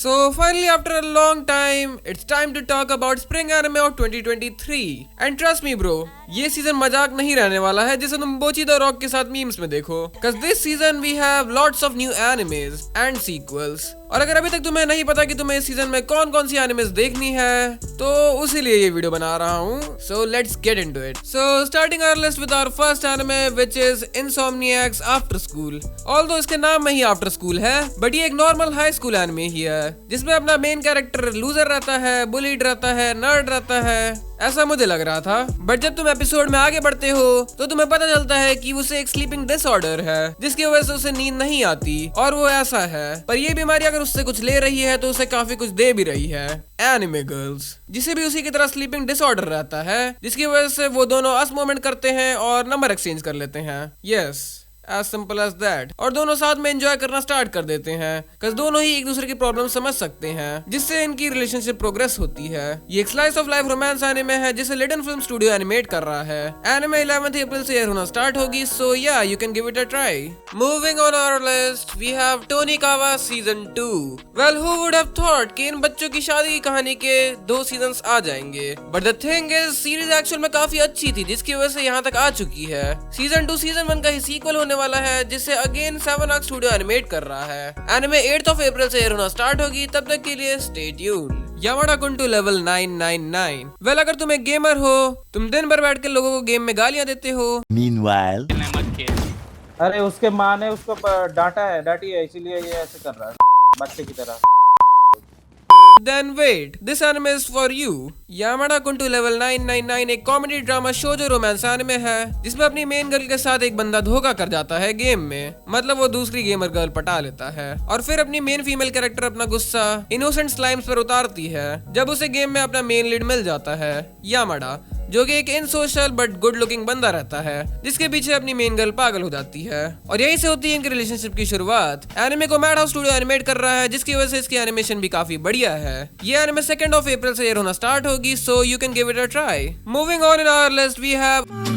So finally after a long time, it's time to talk about spring anime of 2023. And trust me bro, ये season मजाक नहीं रहने वाला है जिसे तुम बोची द रॉक के साथ मीम्स में देखो. Cause this season we have lots of new animes and sequels. और अगर अभी तक तुम्हें नहीं पता कि तुम्हें इस सीजन में कौन कौन सी एनिमेस देखनी है, तो उसी लिए ये वीडियो बना रहा हूँ. So let's get into it. So starting our list with our first anime which is Insomniacs After School. Although इसके नाम में ही आफ्टर स्कूल है, बट ये एक नॉर्मल हाई स्कूल एनिमे ही है जिसमें अपना मेन कैरेक्टर लूजर रहता है, बुलीड रहता है, नर्ड रहता है, ऐसा मुझे लग रहा था. बट जब तुम एपिसोड में आगे बढ़ते हो तो तुम्हें पता चलता है कि उसे एक स्लीपिंग डिसऑर्डर है जिसकी वजह से उसे नींद नहीं आती और वो ऐसा है. पर ये बीमारी अगर उससे कुछ ले रही है तो उसे काफी कुछ दे भी रही है. एनिमे गर्ल्स, जिसे भी उसी की तरह स्लीपिंग डिसऑर्डर रहता है जिसकी वजह से वो दोनों अस मोमेंट करते हैं और नंबर एक्सचेंज कर लेते हैं. Yes, as simple as that. और दोनों साथ में एंजॉय करना स्टार्ट कर देते हैं cause दोनों ही एक दूसरे की प्रॉब्लम समझ सकते हैं जिससे इनकी रिलेशनशिप प्रोग्रेस होती है. ये एक slice of life romance anime है जिसे लिडन फिल्म स्टूडियो एनिमेट कर रहा है. एनिमे 11th अप्रैल से एयर होना स्टार्ट होगी, सो या you can give it a try. Moving on our list we have Tonikawa season 2. Well who would have thought कि इन बच्चों की शादी की कहानी के 2 सीजन्स आ जाएंगे. But the thing is series actual में काफी अच्छी थी जिसकी वजह से यहाँ तक आ चुकी है. सीजन 2 सीजन 1 का ही सीक्वल होने वाला है जिसे अगेन 7 आर्क स्टूडियो एनिमेट कर रहा है. एनिमे 8th of April से एयर होना स्टार्ट होगी. तब तक के लिए stay tuned. Yamada कुंटू level 999. Well अगर तुम एक गेमर हो, तुम दिन भर बैठ के लोगों को गेम में गालियां देते हो. Meanwhile, अरे उसके माँ ने उसको डांटी है इसीलिए ये ऐसे कर रहा है बच्चे की तरह. Then wait, this anime is for you. Yamada कुंटू level 999 एक कॉमेडी ड्रामा शो जो रोमांस एनिमे है जिसमें अपनी मेन गर्ल के साथ एक बंदा धोखा कर जाता है गेम में. मतलब वो दूसरी गेमर गर्ल पटा लेता है और फिर अपनी मेन फीमेल कैरेक्टर अपना गुस्सा इनोसेंट स्लाइम्स पर उतारती है जब उसे गेम में अपना मेन लीड मिल जाता है यामाडा, जो कि एक इनसोशल बट गुड लुकिंग बंदा रहता है जिसके पीछे अपनी मेन गर्ल पागल हो जाती है. और यही से होती है इनकी रिलेशनशिप की शुरुआत. एनिमे को मैड हाउस स्टूडियो एनिमेट कर रहा है जिसकी वजह से इसकी एनिमेशन भी काफी बढ़िया है. ये एनिमे 2nd of April से एयर होना स्टार्ट होगी, so you can give it a try. Moving on in our list we have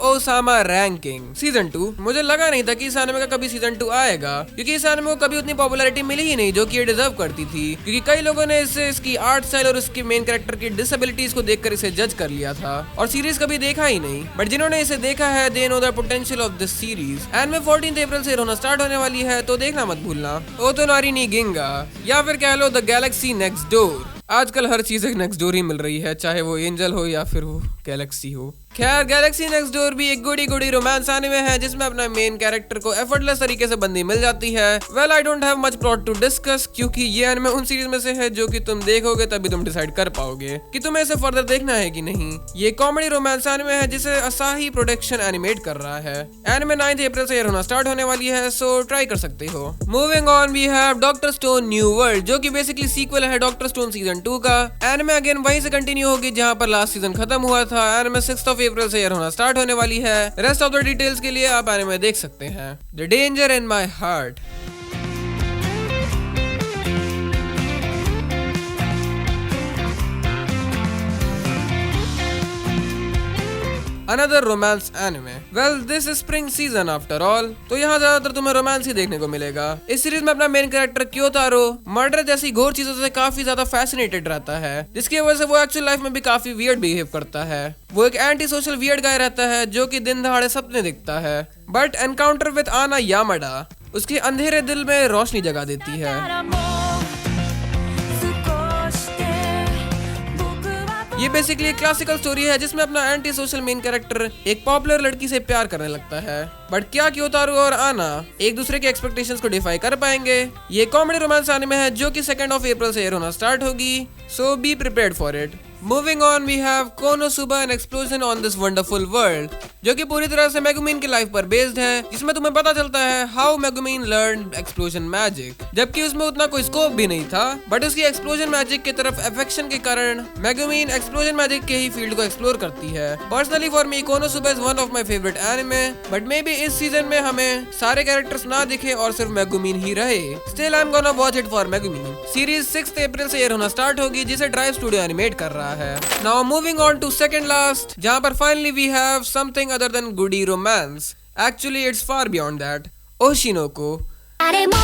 Ousama Ranking season 2. मुझे लगा नहीं था कि इस एनिमे का कभी सीजन 2 आएगा क्योंकि इस एनिमे को कभी उतनी पॉपुलैरिटी मिली ही नहीं जो कि ये डिजर्व करती थी. क्योंकि कई लोगों ने इसे इसकी आर्ट स्टाइल और इसके मेन कैरेक्टर की डिसेबिलिटीज को देखकर इसे जज कर लिया था और सीरीज कभी देखा ही नहीं. बट जिन्होंने इसे देखा है they know the potential of this series. Anime 14th अप्रैल से होना स्टार्ट होने वाली है, तो देखना मत भूलना. ओतोनारी नी गिंगा या फिर कह लो द गैलेक्सी नेक्स्ट डोर. आजकल हर चीज एक नेक्स्ट डोर ही मिल रही है, चाहे वो एंजल हो या फिर वो गैलेक्सी हो. खैर गैलेक्सी नेक्स्ट डोर भी एक गुडी रोमांस एनिमे है जिसमें अपना मेन कैरेक्टर को एफर्टलेस तरीके से बंदी मिल जाती है. Well I don't have much plot to discuss क्योंकि ये एनिमे उन सीरीज में से है जो कि तुम देखोगे तभी तुम डिसाइड कर पाओगे कि तुम्हें इसे फर्दर देखना है कि नहीं. ये कॉमेडी रोमांस एनिमे है जिसे असाही प्रोडक्शन एनिमेट कर रहा है. एनिमे 9th अप्रैल से एयर होना स्टार्ट होने वाली है, सो ट्राई कर सकते हो. Moving on we have Doctor Stone New World जो कि बेसिकली सीक्वल है डॉक्टर स्टोन सीजन 2 का. एनिमे अगेन वहीं से कंटिन्यू होगी जहां पर लास्ट सीजन खत्म हुआ था. एनिमे 6th of April से एयर होना स्टार्ट होने वाली है. रेस्ट ऑफ द डिटेल्स के लिए आप एनिमे देख सकते हैं. The danger in my heart. Another romance anime. Well, this is spring season after all. तो यहाँ ज्यादातर तुम्हें रोमांस ही देखने को मिलेगा. इस सीरीज में अपना मेन कैरेक्टर क्योतारो मर्डर जैसी घोर चीजों से काफी ज्यादा फैसिनेटेड रहता है जिसकी वजह से वो एक्चुअल लाइफ में भी काफी वियर्ड बिहेव करता है. वो एक एंटी सोशल वियर्ड गाय रहता है जो कि दिन दहाड़े सपने दिखता है. बट एनकाउंटर विद आना यामाडा उसके अंधेरे दिल में रोशनी जगा देती है. ये बेसिकली एक क्लासिकल स्टोरी है जिसमें अपना एंटी सोशल मेन कैरेक्टर एक पॉपुलर लड़की से प्यार करने लगता है. बट क्या क्योतारो और आना एक दूसरे के एक्सपेक्टेशंस को डिफाई कर पाएंगे? ये कॉमेडी रोमांस एनिमे है जो कि 2nd of April से एयर होना स्टार्ट होगी, so be prepared for it. Moving on we have Konosuba an explosion on this wonderful world जो कि पूरी तरह से मेगुमिन की लाइफ पर बेस्ड है जिसमें तुम्हें पता चलता है हाउ मेगुमिन लर्न एक्सप्लोजन मैजिक. जबकि उसमें उतना कोई स्कोप भी नहीं था बट उसकी एक्सप्लोजन मैजिक की तरफ अफेक्शन के कारण मेगुमिन एक्सप्लोजन मैजिक के ही फील्ड को एक्सप्लोर करती है. Personally for me Konosuba is one of my favourite anime but maybe इस सीजन में हमें सारे कैरेक्टर्स ना दिखे और सिर्फ मेगुमिन ही रहे. Still I am gonna watch it for Megumin. Series 6th April से एयर होना स्टार्ट होगी जिसे ड्राइव स्टूडियो एनिमेट कर रहा है. Now moving on to second last जहां पर finally we have something other than goody romance. Actually, it's far beyond that. Oshinoko. あれも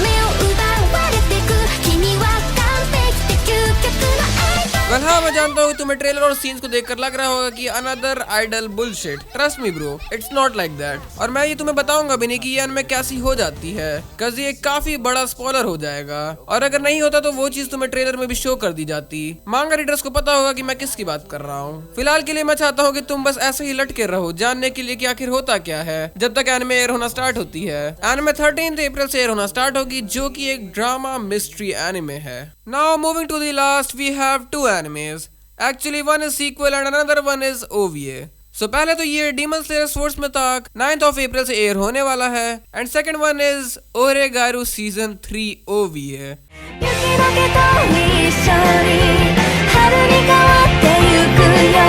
目を奪われてく君は完璧で究極の愛 well हाँ, मैं जानता हूँ तुम्हें ट्रेलर और सीन्स को देखकर लग रहा होगा कि another idol bullshit. Trust me bro, it's not like that. और मैं ये तुम्हें बताऊंगा भी नहीं कि ये एनिमे कैसी हो जाती है, cause ये काफी बड़ा स्पॉइलर हो जाएगा। और अगर नहीं होता तो वो चीज तुम्हें ट्रेलर में भी शो कर दी जाती। मांगा रीडर्स को पता होगा कि मैं किसकी बात कर रहा हूँ। फिलहाल के लिए मैं चाहता हूँ कि तुम बस ऐसे ही लटके रहो जानने के लिए कि आखिर होता क्या है जब तक एनिमे एयर होना स्टार्ट होती है। एनिमे 13 अप्रैल से एयर होना स्टार्ट होगी, जो कि एक ड्रामा मिस्ट्री एनिमे है। Now moving to the last, we have 2 animes. Actually, one is sequel and another one is OVA. So पहले तो ये Demon Slayer Swordsmith 9th of April से एयर होने वाला है, and second one is Oregairu Season 3 OVA. 雪解けと一緒に春に変わってゆくよ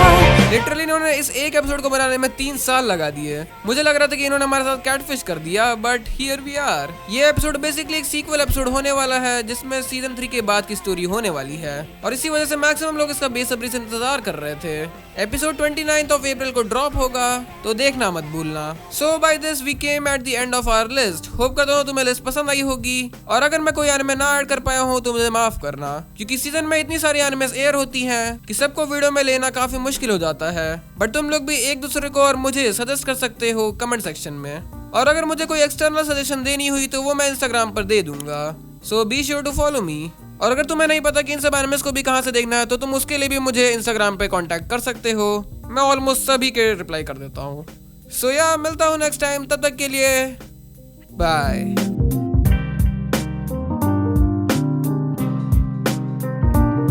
literally इन्होंने इस एक एपिसोड को बनाने में 3 साल लगा दिए। मुझे लग रहा था कि इन्होंने हमारे साथ कैटफिश कर दिया, बट हियर वी आर। ये एपिसोड बेसिकली एक सीक्वल एपिसोड होने वाला है जिसमें सीजन 3 के बाद की स्टोरी होने वाली है, और इसी वजह से मैक्सिमम लोग इसका बेसब्री से इंतजार कर रहे थे। एपिसोड 29 ऑफ अप्रैल को ड्रॉप होगा, तो देखना मत भूलना। So by this we came at the end of our list. Hope करता हूँ तुम्हें लिस्ट पसंद आई होगी, और अगर मैं कोई एनिमे ना ऐड कर पाया हूँ तो मुझे माफ करना, क्योंकि सीजन में इतनी सारी एनिमेस एयर होती हैं कि सबको वीडियो में लेना काफी मुश्किल हो जाता है। बट तुम लोग भी एक दूसरे को और मुझे सजेस्ट कर सकते हो कमेंट सेक्शन में, और अगर मुझे कोई एक्सटर्नल सजेशन देनी हुई तो वो मैं इंस्टाग्राम पर दे दूंगा। So be sure to follow me. और अगर तुम्हें नहीं पता कि इन सब एनिमेस को भी कहाँ से देखना है तो तुम उसके लिए भी मुझे इंस्टाग्राम पे कांटेक्ट कर सकते हो। मैं ऑलमोस्ट सभी के रिप्लाई कर देता हूँ। सो या मिलता हूँ नेक्स्ट टाइम, तब तक के लिए बाय।